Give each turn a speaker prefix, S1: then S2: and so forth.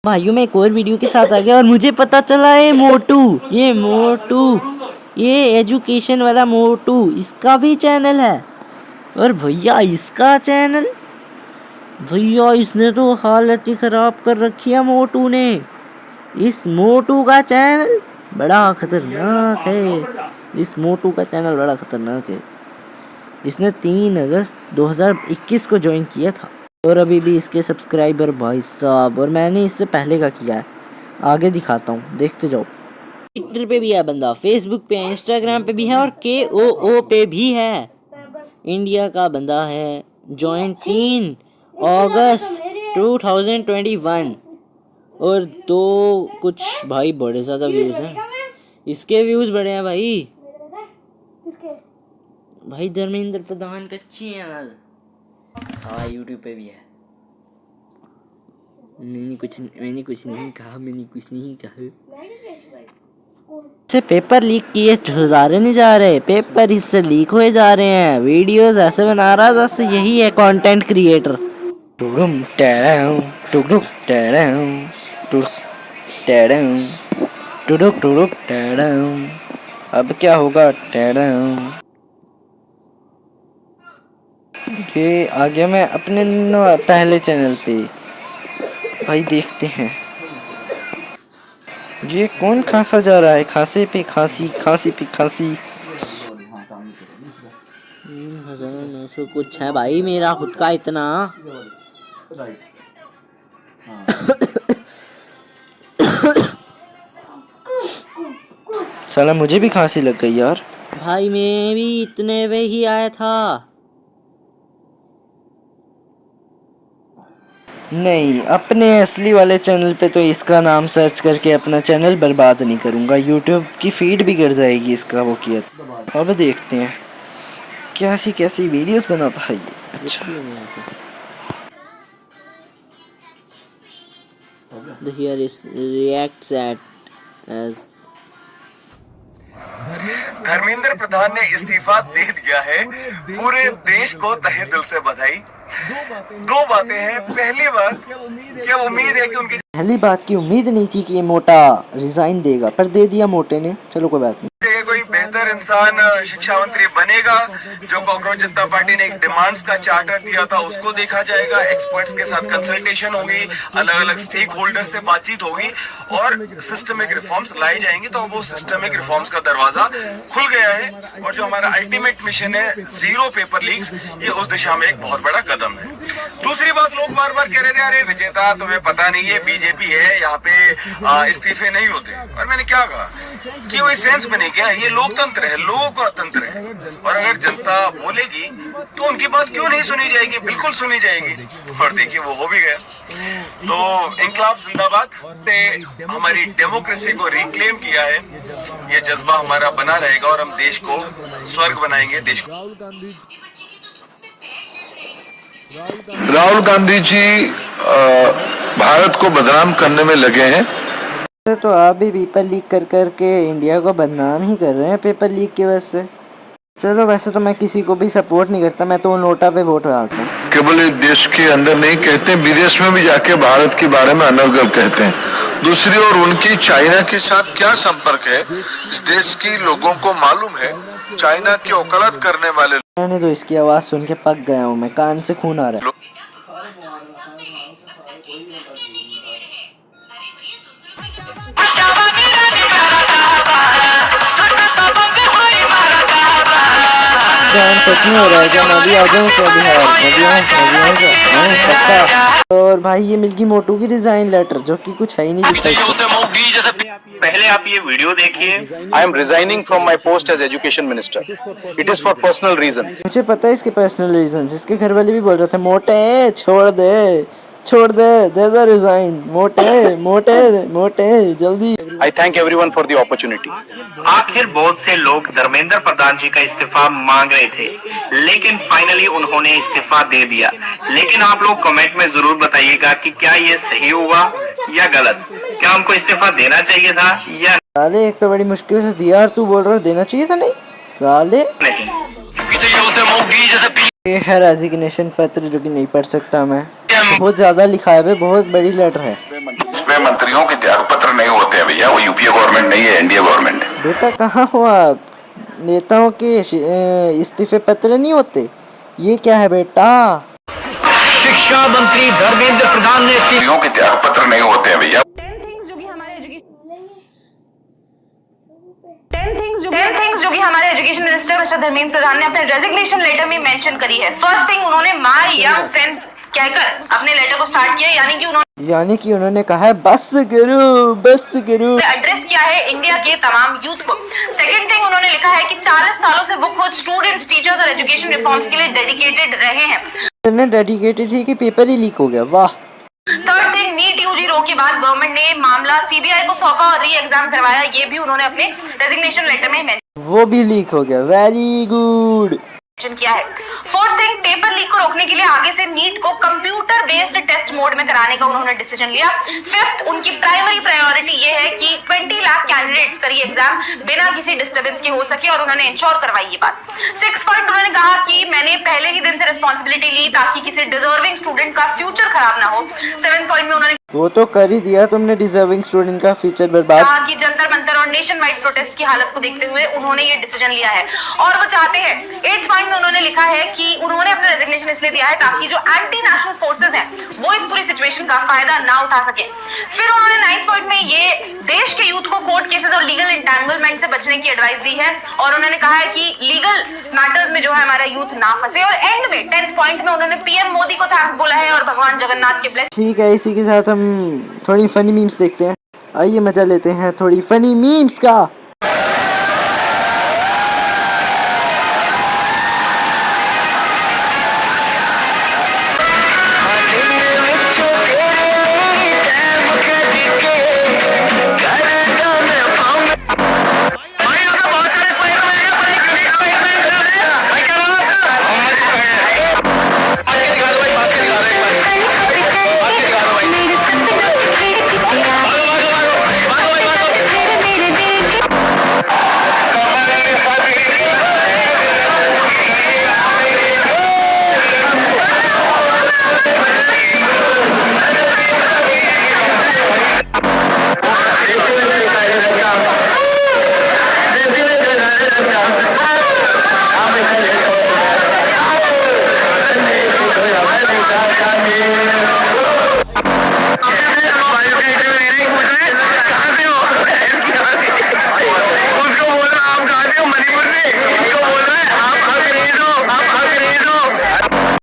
S1: भाइयों मैं एक और वीडियो के साथ आ गया और मुझे पता चला है मोटू ये एजुकेशन वाला मोटू इसका भी चैनल है। और भैया इसका चैनल, भैया इसने तो हालत ही ख़राब कर रखी है मोटू ने। इस मोटू का चैनल बड़ा ख़तरनाक है। इस मोटू का चैनल बड़ा ख़तरनाक है। इसने 3 अगस्त 2021 को ज्वाइन किया था और अभी भी इसके सब्सक्राइबर भाई साहब, और मैंने इससे पहले का किया है। आगे दिखाता हूँ, देखते जाओ। ट्विटर पे भी है बंदा, फेसबुक पे है, इंस्टाग्राम पे भी है और KOO पे भी है। इंडिया का बंदा है। ज्वाइन 3 अगस्त 2021 और 2 कुछ भाई बड़े ज़्यादा व्यूज़ हैं। इसके व्यूज़ बड़े हैं भाई धर्मेंद्र प्रधान का चैनल। हाँ यूट्यूब पे भी है। मैंने कुछ नहीं कहा। से पेपर लीक किए सुधारे नहीं जा रहे, पेपर इससे लीक हुए जा रहे हैं। वीडियोस ऐसे बना रहा जैसे यही है कंटेंट क्रिएटर। अब क्या होगा? ये आ गया मैं अपने पहले चैनल पे। भाई देखते हैं ये कौन खांसा जा रहा है। खांसी पे खांसी। 3,900 कुछ है भाई मेरा खुद का इतना। साला मुझे भी खांसी लग गई यार। भाई मैं भी इतने में ही आया था। नहीं, अपने असली वाले चैनल पे तो इसका नाम सर्च करके अपना चैनल बर्बाद नहीं करूँगा। यूट्यूब की फीड भी गिर जाएगी इसका वो किया। अब देखते हैं कैसी वीडियोस बनाता है ये। अच्छा here is reacts at as
S2: Dharmendra Pradhan ने इस्तीफा दे दिया है। पूरे देश को तहे दिल से बधाई। 2 बातें हैं। पहली बात, क्या उम्मीद है कि उनकी
S1: पहली बात की उम्मीद नहीं थी कि ये मोटा रिजाइन देगा, पर दे दिया मोटे ने। चलो कोई बात नहीं।
S2: कोई बेहतर इंसान शिक्षा मंत्री बनेगा। जो कांग्रेस जनता पार्टी ने एक डिमांड्स का चार्टर दिया था उसको देखा जाएगा। एक्सपर्ट्स के साथ कंसल्टेशन होगी, अलग अलग स्टेक होल्डर से बातचीत होगी और सिस्टमिक रिफॉर्म्स लाई जाएंगी। तो वो सिस्टमिक रिफॉर्म्स का दरवाजा खुल गया है और जो हमारा अल्टीमेट मिशन है 0 पेपर लीक्स, ये उस दिशा में एक बहुत बड़ा कदम है। दूसरी बात, लोग बार बार कह रहे थे अरे विजेता तुम्हें पता नहीं है बीजेपी है, यहाँ पे इस्तीफे नहीं होते। और मैंने क्या कहा कि वो सेंस में नहीं, क्या ये लोकतंत्र है, लोगों का तंत्र है और अगर जनता बोलेगी तो उनकी बात क्यों नहीं सुनी जाएगी? बिल्कुल सुनी जाएगी। और देखिए वो हो भी गया। तो इंकलाब जिंदाबाद ने हमारी डेमोक्रेसी को रिक्लेम किया है। ये जज्बा हमारा बना रहेगा और हम देश को स्वर्ग बनाएंगे। देश को
S3: राहुल गांधी जी भारत को बदनाम करने में लगे हैं।
S1: तो आप भी पेपर लीक कर करके इंडिया को बदनाम ही कर रहे हैं पेपर लीक की वजह से। चलो वैसे तो मैं किसी को भी सपोर्ट नहीं करता, मैं तो नोटा पे वोट डालता हूँ।
S3: केवल इस देश के अंदर नहीं कहते, विदेश में भी जाके भारत के बारे में अनर्गल कहते हैं। दूसरी ओर उनकी चाइना के साथ क्या संपर्क है इस देश की लोगों को मालूम है। चाइना की वकालत करने वाले
S1: मैंने तो इसकी आवाज सुन के पक गया हूँ मैं, कान से खून आ रहा है। सच में हो रहा है क्या? मैं भी आ जाऊँ क्या बिहार? मैं भी पक्का। और भाई ये मिल गई मोटू की रिजाइन लेटर, जो कि कुछ है ही नहीं लिखा।
S4: पहले आप ये वीडियो देखिए।
S5: I am resigning from my post as education minister. It is for personal reasons.
S1: मुझे पता है इसके पर्सनल रीजंस। इसके घर वाले भी बोल रहे थे मोटे छोड़ दे दे रिजाइन, मोटे जल्दी।
S5: I thank everyone for the opportunity.
S4: आखिर बहुत से लोग धर्मेंद्र प्रधान जी का इस्तीफा मांग रहे थे, लेकिन फाइनली उन्होंने इस्तीफा दे दिया। लेकिन आप लोग कमेंट में जरूर बताइएगा कि क्या ये सही हुआ या गलत। क्या हमको इस्तीफा देना चाहिए था या
S1: साले? एक तो बड़ी मुश्किल से दिया और तू बोल रहा देना चाहिए था। नहीं साले, ये है रेजिग्नेशन पत्र जो कि नहीं पढ़ सकता मैं। बहुत ज्यादा लिखा है, बहुत बड़ी लेटर है।
S6: इसमें मंत्रियों के त्याग पत्र नहीं होते हैं भैया, वो यूपीए गवर्नमेंट नहीं है, एनडीए गवर्नमेंट है।
S1: बेटा कहाँ हो आप? नेताओं के इस्तीफे पत्र नहीं होते? ये क्या है बेटा?
S7: शिक्षा मंत्री धर्मेंद्र प्रधान ने
S6: मंत्रियों के त्याग पत्र नहीं होते हैं भैया।
S8: 10 थिंग्स जो कि हमारे education minister mister Dharmendra Pradhan ने अपने रेजिग्नेशन लेटर में मेंशन करी है। फर्स्ट थिंग, उन्होंने माय यंग फ्रेंड्स कहकर अपने लेटर को स्टार्ट किया, यानी कि उन्होंने
S1: कहा है बस करो।
S8: एड्रेस किया है इंडिया के तमाम यूथ को। सेकंड थिंग, उन्होंने लिखा है कि 40 सालों से वो खुद स्टूडेंट्स, टीचर्स और एजुकेशन रिफॉर्म्स के लिए डेडिकेटेड रहे हैं।
S1: डेडिकेटेड थी कि पेपर ही लीक हो गया? वाह।
S8: थर्ड थिंग, नीट यूजी रो के बाद गवर्नमेंट ने मामला सीबीआई को सौंपा और री एग्जाम करवाया, ये भी उन्होंने अपने रेजिग्नेशन लेटर में
S1: वो भी लीक हो गया। वेरी गुड
S8: किया है। फोर्थ थिंग, पेपर लीक को रोकने के लिए आगे से नीट को कंप्यूटर बेस्ड टेस्ट मोड में कराने का उन्होंने डिसीजन लिया। फिफ्थ, उनकी प्राइमरी प्रायोरिटी ये है कि 20 लाख कैंडिडेट्स का री एग्जाम बिना किसी डिस्टर्बेंस के हो सके और उन्होंने इंश्योर करवाई ये बात। 6 पॉइंट, उन्होंने कहा कि मैंने पहले ही दिन से रिस्पॉन्सिबिलिटी ली ताकि किसी डिजर्विंग स्टूडेंट का फ्यूचर खराब ना हो। 7 पॉइंट में उन्होंने
S1: वो तो कर ही दिया तुमने, डिजर्विंग स्टूडेंट का फ्यूचर बर्बाद।
S8: कहा कि जंतर मंतर और नेशन वाइड प्रोटेस्ट की हालत को देखते हुए उन्होंने ये डिसीजन लिया है और वो चाहते हैं। 8 पॉइंट में उन्होंने लिखा है कि उन्होंने अपना रेजिग्नेशन इसलिए दिया है ताकि जो एंटी नेशनल फोर्सेस हैं वो इस पूरी सिचुएशन का फायदा ना उठा सके। फिर उन्होंने 9 पॉइंट में ये देश के यूथ को कोर्ट केसेस और लीगल एंटेंगलमेंट से बचने की एडवाइस दी है और उन्होंने कहा है कि लीगल मैटर्स में जो है हमारा यूथ ना फंसे। और एंड में 10th पॉइंट में उन्होंने पीएम मोदी को थैंक्स बोला है और भगवान जगन्नाथ के ब्लेस।
S1: ठीक है, इसी के साथ हम थोड़ी फनी मीम्स देखते हैं। आइए मजा लेते हैं थोड़ी फनी मीम्स का।